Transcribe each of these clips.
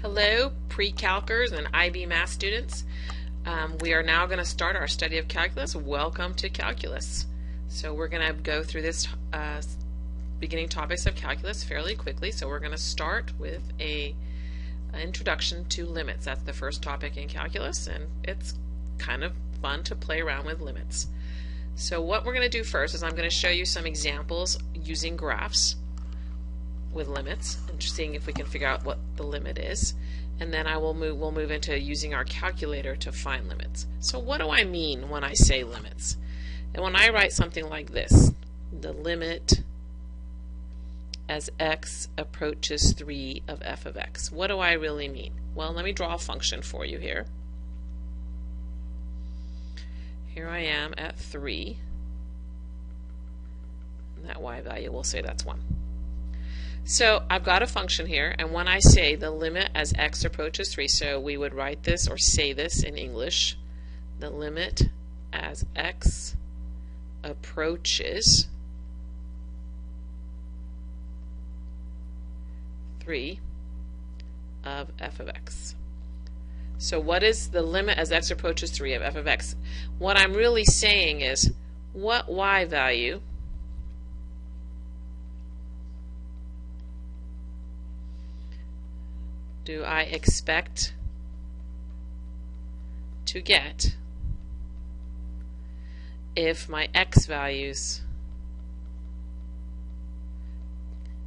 Hello, pre-calcers and IB math students. We are now going to start our study of calculus. Welcome to calculus. So we're going to go through this beginning topics of calculus fairly quickly. So we're going to start with an introduction to limits. That's the first topic in calculus, and it's kind of fun to play around with limits. So what we're going to do first is I'm going to show you some examples using graphs with limits and seeing if we can figure out what the limit is, and then we'll move into using our calculator to find limits. So what do I mean when I say limits? And when I write something like this, the limit as x approaches 3 of f of x, what do I really mean? Well, let me draw a function for you here. Here I am at 3, and that y value, we'll say that's 1. So I've got a function here, and when I say the limit as x approaches 3, so we would write this or say this in English, the limit as x approaches 3 of f of x. So what is the limit as x approaches 3 of f of x? What I'm really saying is, what y value do I expect to get if my x values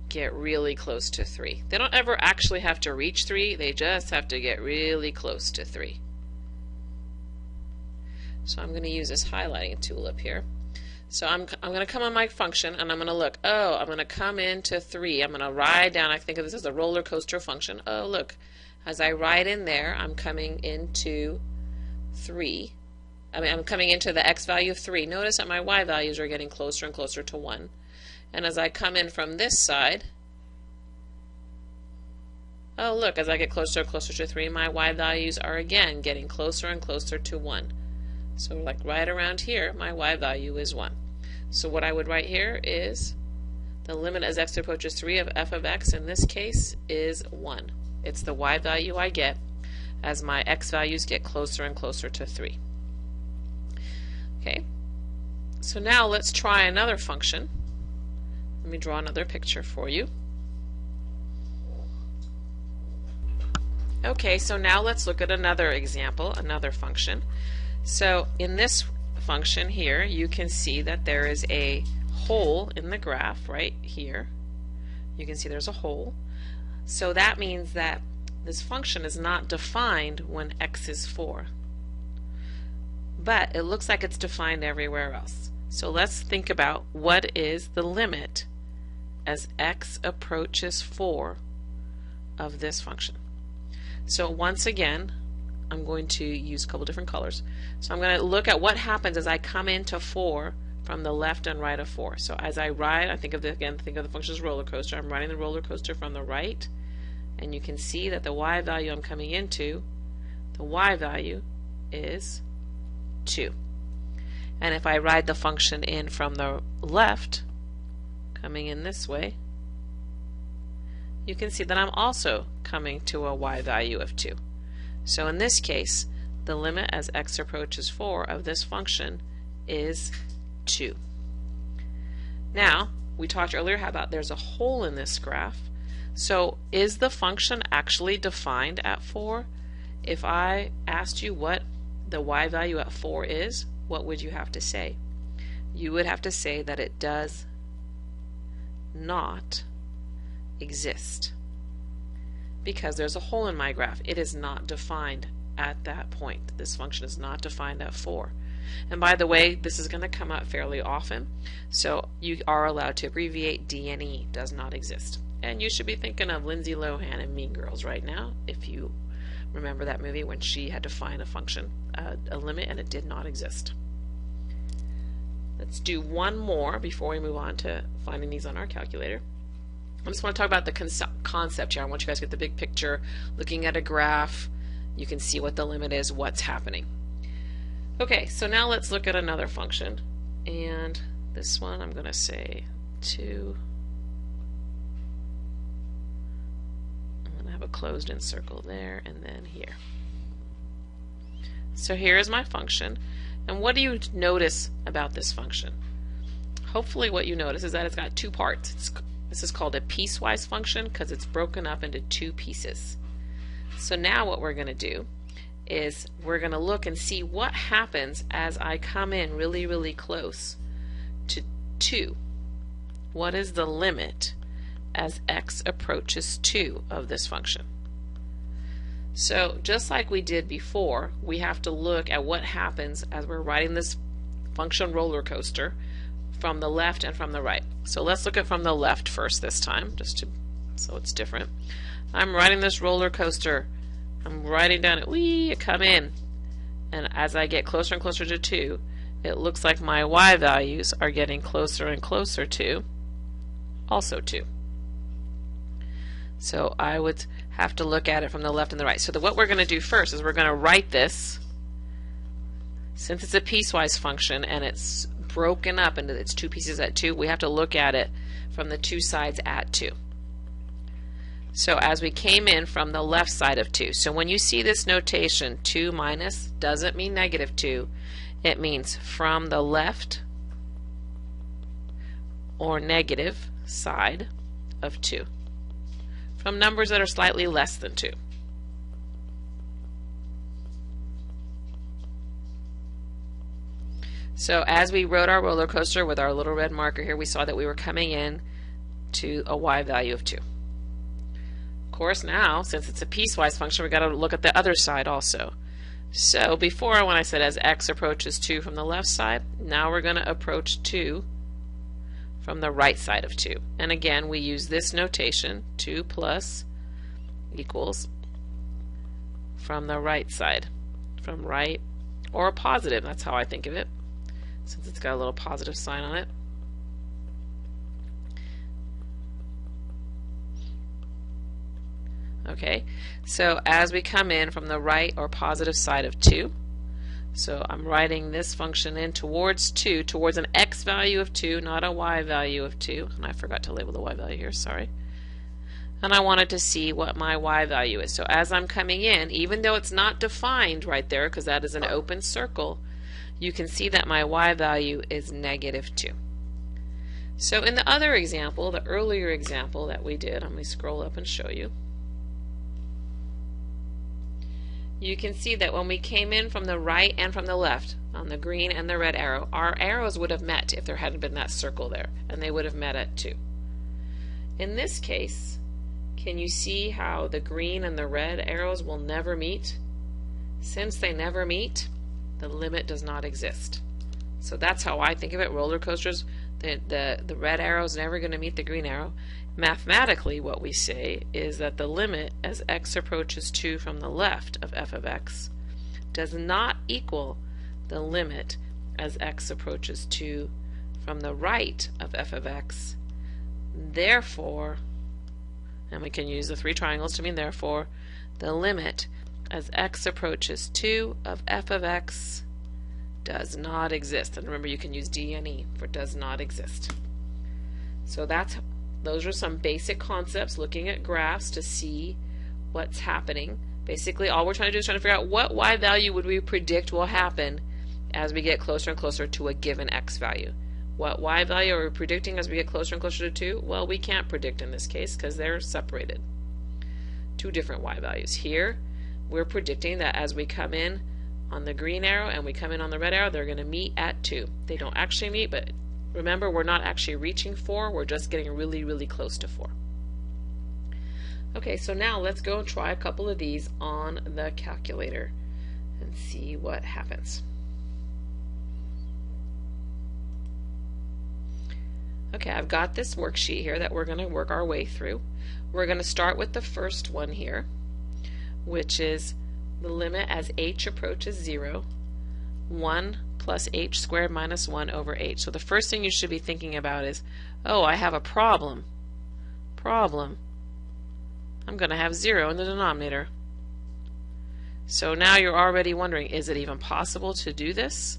get really close to 3? They don't ever actually have to reach 3, they just have to get really close to 3. So I'm going to use this highlighting tool up here. So I'm going to come on my function and I'm going to look, oh, I'm going to come into 3. I'm going to ride down, I think of this as a roller coaster function. Oh, look, as I ride in there, I'm coming into 3. I'm coming into the x value of 3. Notice that my y values are getting closer and closer to 1. And as I come in from this side, oh, look, as I get closer and closer to 3, my y values are again getting closer and closer to 1. So like right around here, my y value is 1. So what I would write here is the limit as x approaches 3 of f of x in this case is 1. It's the y value I get as my x values get closer and closer to 3. Okay, so now let's try another function. Let me draw another picture for you. Okay, so now let's look at another example, another function. So in this function here, you can see that there is a hole in the graph right here. You can see there's a hole. So that means that this function is not defined when x is 4. But it looks like it's defined everywhere else. So let's think about what is the limit as x approaches 4 of this function. So once again, I'm going to use a couple different colors. So I'm going to look at what happens as I come into 4 from the left and right of 4. So as I ride, I think of the function as roller coaster. I'm riding the roller coaster from the right, and you can see that the y value I'm coming into, the y value is 2. And if I ride the function in from the left, coming in this way, you can see that I'm also coming to a y value of 2. So in this case, the limit as x approaches 4 of this function is 2. Now, we talked earlier about there's a hole in this graph. So is the function actually defined at 4? If I asked you what the y value at 4 is, what would you have to say? You would have to say that it does not exist, because there's a hole in my graph. It is not defined at that point. This function is not defined at 4. And by the way, this is going to come up fairly often, so you are allowed to abbreviate D and E, does not exist. And you should be thinking of Lindsay Lohan and Mean Girls right now, if you remember that movie when she had to find a function, a limit, and it did not exist. Let's do one more before we move on to finding these on our calculator. I just want to talk about the concept here. I want you guys to get the big picture. Looking at a graph, you can see what the limit is, what's happening. Okay, so now let's look at another function. And this one I'm going to say 2 a closed-in circle there and then here. So here is my function. And what do you notice about this function? Hopefully what you notice is that it's got two parts. This is called a piecewise function because it's broken up into two pieces. So now what we're going to do is we're going to look and see what happens as I come in really, really close to 2. What is the limit as x approaches 2 of this function? So just like we did before, we have to look at what happens as we're riding this function roller coaster from the left and from the right. So let's look at from the left first this time, so it's different. I'm riding this roller coaster. I'm riding down it. Whee! I come in, and as I get closer and closer to 2, it looks like my y values are getting closer and closer to also 2. So I would have to look at it from the left and the right. So what we're going to do first is we're going to write this, since it's a piecewise function and it's broken up into its two pieces at 2, we have to look at it from the two sides at 2. So as we came in from the left side of 2, so when you see this notation 2 minus doesn't mean negative 2, it means from the left or negative side of 2. From numbers that are slightly less than 2. So as we rode our roller coaster with our little red marker here, we saw that we were coming in to a y value of 2. Of course now, since it's a piecewise function, we've got to look at the other side also. So before, when I said as x approaches 2 from the left side, now we're going to approach 2 from the right side of 2. And again, we use this notation, 2 plus equals from the right side, from right or positive. That's how I think of it, since it's got a little positive sign on it. Okay, so as we come in from the right or positive side of 2, so I'm writing this function in towards 2, towards an x value of 2, not a y value of 2. And I forgot to label the y value here, sorry. And I wanted to see what my y value is. So as I'm coming in, even though it's not defined right there, because that is an open circle, you can see that my y value is negative 2. So in the other example, the earlier example that we did, let me scroll up and show you. You can see that when we came in from the right and from the left, on the green and the red arrow, our arrows would have met if there hadn't been that circle there, and they would have met at 2. In this case, can you see how the green and the red arrows will never meet? Since they never meet, the limit does not exist. So that's how I think of it. Roller coasters, the red arrow is never going to meet the green arrow. Mathematically, what we say is that the limit as x approaches 2 from the left of f of x does not equal the limit as x approaches 2 from the right of f of x. Therefore, and we can use the three triangles to mean therefore, the limit as x approaches 2 of f of x does not exist. And remember, you can use D and E for does not exist. So those are some basic concepts, looking at graphs to see what's happening. Basically, all we're trying to do is trying to figure out what y value would we predict will happen as we get closer and closer to a given x value. What y value are we predicting as we get closer and closer to 2? Well, we can't predict in this case because they're separated. Two different y values. Here, we're predicting that as we come in on the green arrow and we come in on the red arrow, they're going to meet at 2. They don't actually meet, but remember, we're not actually reaching 4, we're just getting really, really close to 4. Okay, so now let's go and try a couple of these on the calculator and see what happens. Okay, I've got this worksheet here that we're going to work our way through. We're going to start with the first one here, which is the limit as h approaches 0, 1 plus h squared minus 1 over h. So the first thing you should be thinking about is, oh, I have a problem. I'm going to have 0 in the denominator. So now you're already wondering, is it even possible to do this?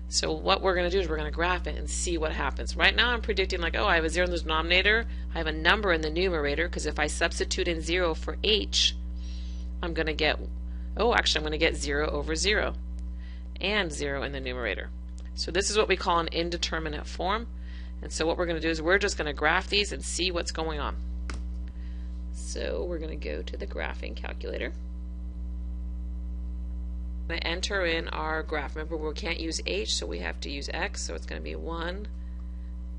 So what we're going to do is we're going to graph it and see what happens. Right now I'm predicting like, oh, I have a 0 in the denominator, I have a number in the numerator, because if I substitute in 0 for h, I'm going to get, oh, actually I'm going to get 0 over 0 and 0 in the numerator. So this is what we call an indeterminate form. And so what we're going to do is we're just going to graph these and see what's going on. So we're going to go to the graphing calculator. I'm going to enter in our graph. Remember, we can't use h, so we have to use x. So it's going to be 1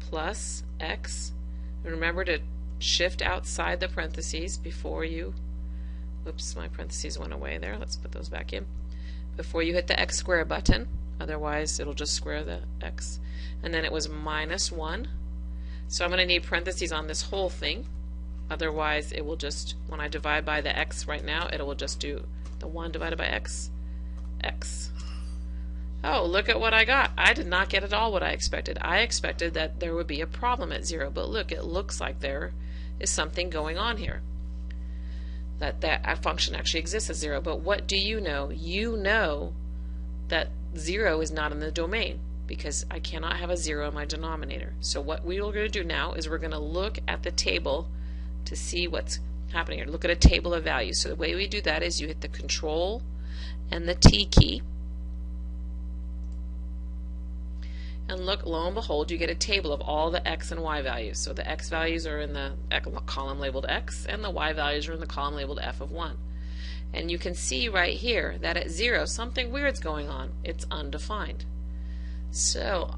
plus x. And remember to shift outside the parentheses before you, oops, my parentheses went away there. Let's put those back in. Before you hit the x square button, otherwise it'll just square the x. And then it was minus 1. So I'm going to need parentheses on this whole thing. Otherwise it will just, when I divide by the x right now, it will just do the 1 divided by x, x. Oh, look at what I got. I did not get at all what I expected. I expected that there would be a problem at 0, but look, it looks like there is something going on here. That function actually exists as 0. But what do you know? You know that 0 is not in the domain, because I cannot have a 0 in my denominator. So what we are going to do now is we're going to look at the table to see what's happening here. Look at a table of values. So the way we do that is you hit the Control and the T key. And look, lo and behold, you get a table of all the x and y values. So the x values are in the column labeled x, and the y values are in the column labeled f of 1. And you can see right here that at 0, something weird's going on. It's undefined. So,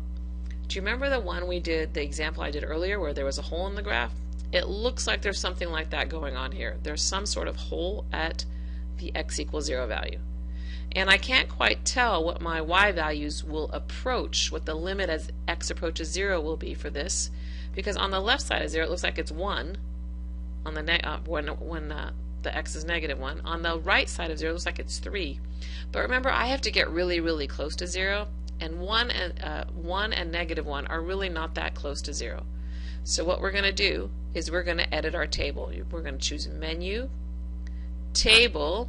do you remember the one we did, the example I did earlier where there was a hole in the graph? It looks like there's something like that going on here. There's some sort of hole at the x equals 0 value. And I can't quite tell what my y values will approach, what the limit as x approaches 0 will be for this, because on the left side of 0 it looks like it's 1 on the when the x is negative 1. On the right side of 0 it looks like it's 3. But remember, I have to get really, really close to 0, and 1 and negative 1 are really not that close to 0. So what we're going to do is we're going to edit our table. We're going to choose Menu, Table,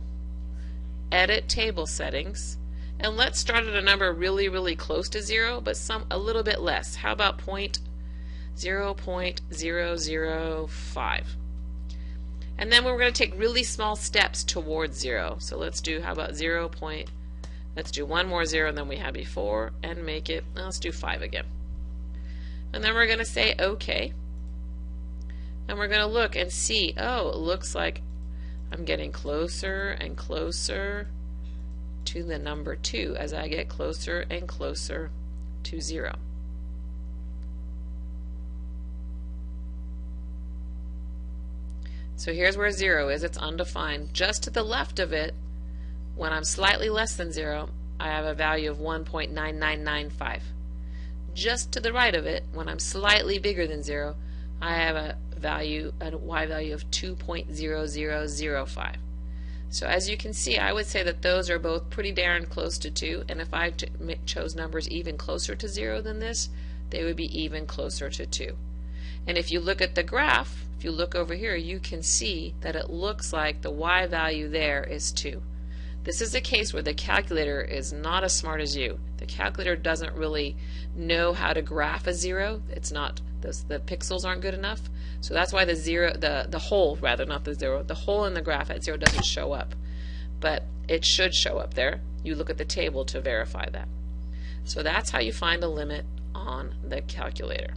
Edit Table Settings, and let's start at a number really, really close to 0, but a little bit less. How about 0.005? And then we're going to take really small steps towards 0. So let's do, how about 0. Let's do one more 0 than we had before and make it, let's do 5 again. And then we're going to say OK. And we're going to look and see, oh, it looks like I'm getting closer and closer to the number 2 as I get closer and closer to 0. So here's where 0 is. It's undefined. Just to the left of it, when I'm slightly less than 0, I have a value of 1.9995. Just to the right of it, when I'm slightly bigger than 0, I have a y value of 2.0005. So as you can see, I would say that those are both pretty darn close to 2, and if I chose numbers even closer to 0 than this, they would be even closer to 2. And if you look at the graph, if you look over here, you can see that it looks like the y value there is 2. This is a case where the calculator is not as smart as you. The calculator doesn't really know how to graph a 0. It's not, the pixels aren't good enough. So that's why the hole, rather, not the 0, the hole in the graph at 0 doesn't show up. But it should show up there. You look at the table to verify that. So that's how you find a limit on the calculator.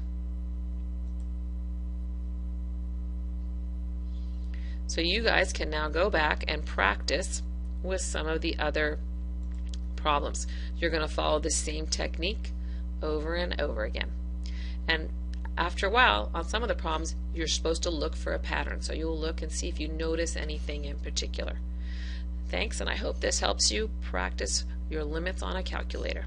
So you guys can now go back and practice with some of the other problems. You're going to follow the same technique over and over again. And after a while, on some of the problems, you're supposed to look for a pattern. So you'll look and see if you notice anything in particular. Thanks, and I hope this helps you practice your limits on a calculator.